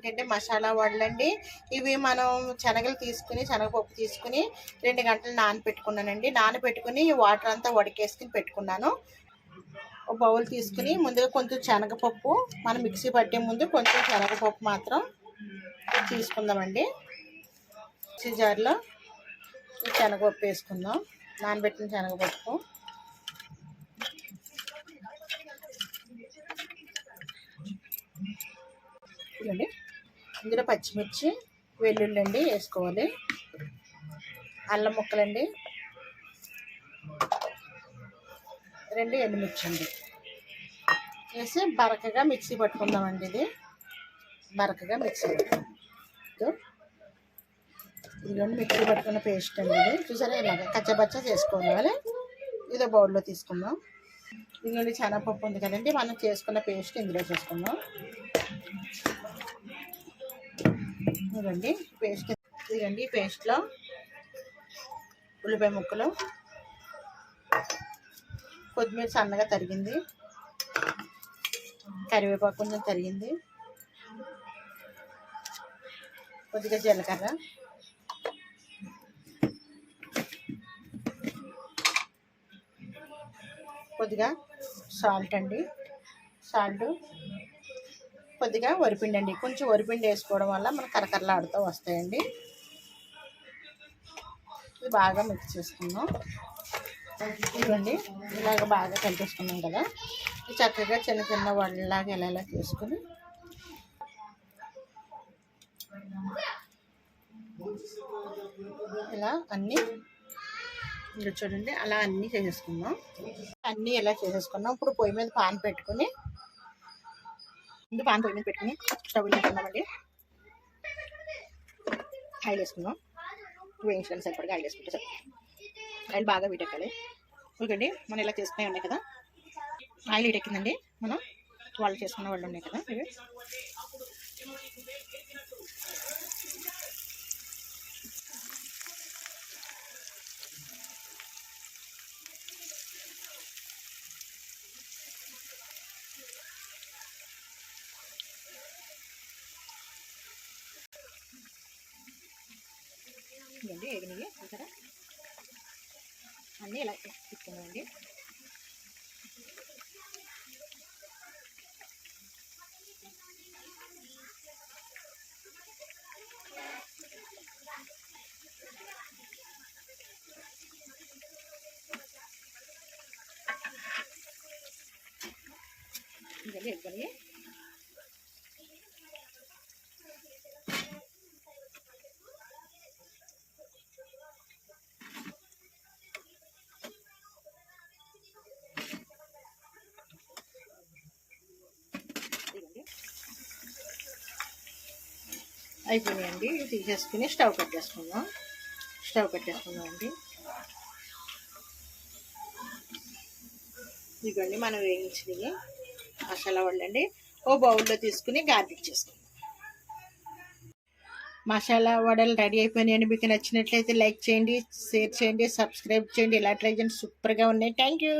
ఏంటంటే మసాలా వడలండి. ఇవి మనం శనగపప్పు తీసుకుని 2 గంటలు నానబెట్టుకున్నానండి. నానబెట్టుకుని వాటర్ అంతా వడికేసుకుని పెట్టుకున్నాను. ఒక బౌల్ తీసుకుని ముందుగా కొంచెం శనగపప్పు, మనం మిక్సీ పట్టే ముందు కొంచెం శనగపప్పు మాత్రం తీసుకుందామండి. మిక్సీ జార్లో శనగపప్పు వేసుకుందాం, నానబెట్టిన శనగపప్పు. ఇదండి ఇందులో పచ్చిమిర్చి, వెల్లుల్లి అండి వేసుకోవాలి. అల్లం ముక్కలండి, 2 ఎండుమిర్చి అండి వేసి బరకగా మిక్సీ పట్టుకుందామండి. ఇది బరకగా మిక్సీ ఇదిగోండి మిక్సీ పట్టుకున్న పేస్ట్ అండి. ఇది చూసారా, ఇలాగ కచ్చబచ్చ చేసుకోవాలి. ఇదో బౌల్లో తీసుకుందాం. ఇదిగోండి శనగపప్పు ఉంది కదండి, మనం చేసుకున్న పేస్ట్ ఇందులో చేసుకుందాం. ఇదిగోండి పేస్ట్. ఇదిగోండి పేస్ట్లో ఉల్లిపాయ ముక్కలు, కొత్తిమీర సన్నగా తరిగింది, కరివేపాకు కొంచెం తరిగింది, కొద్దిగా జీలకర్ర, కొద్దిగా సాల్ట్ అండి, కొద్దిగా వరిపిండి అండి. కొంచెం వరిపిండి వేసుకోవడం వల్ల మనకు కరకరలాడుతూ వస్తాయండి. ఇది బాగా మిక్స్ చేసుకుందాం. ఇవ్వండి ఇలాగ బాగా కలిపేసుకున్నాం కదా, చక్కగా చిన్న చిన్న వడలాగా ఎలా చేసుకుని ఇలా అన్నీ ఇలా చూడండి, అలా అన్నీ చేసేసుకుందాం. అన్నీ ఇలా చేసేసుకున్నాం. ఇప్పుడు పొయ్యి మీద పాన్ పెట్టుకుని పొయ్యి మీద పెట్టుకుని స్టవ్ వేసుకుందామండి. ఆయిల్ వేసుకుందాం. వేయించడానికి సరిపడగా ఆయిల్ వేసుకుంటాం. సార్ ఆయిల్ బాగా వీటెక్కాలి. ఓకేండి, మనం ఇలా చేసుకునే ఉన్నాయి కదా, ఆయిల్ వీటెక్కిందండి. మనం వాళ్ళు చేసుకున్న వాళ్ళు ఉన్నాయి కదా ఇవి. ఇదండి ఏగినవి చూసారా, అన్నీ ఇలా తీసుకున్నామండి. ఇదండి ఎగ్గుని అయిపోయినాయండి. ఇవి తీసేసుకుని స్టవ్ పెట్టేసుకుందాం అండి. ఇదిగోండి మనం వేయించినవి మసాలా వడలండి. ఓ బౌల్లో తీసుకుని గార్నిష్ చేసుకుందాం. మసాలా వడలు రెడీ అయిపోయినాయండి. మీకు నచ్చినట్లయితే లైక్ చేయండి, షేర్ చేయండి, సబ్స్క్రైబ్ చేయండి. ఇలా ట్రై చేయండి, సూపర్గా ఉన్నాయి. Thank you.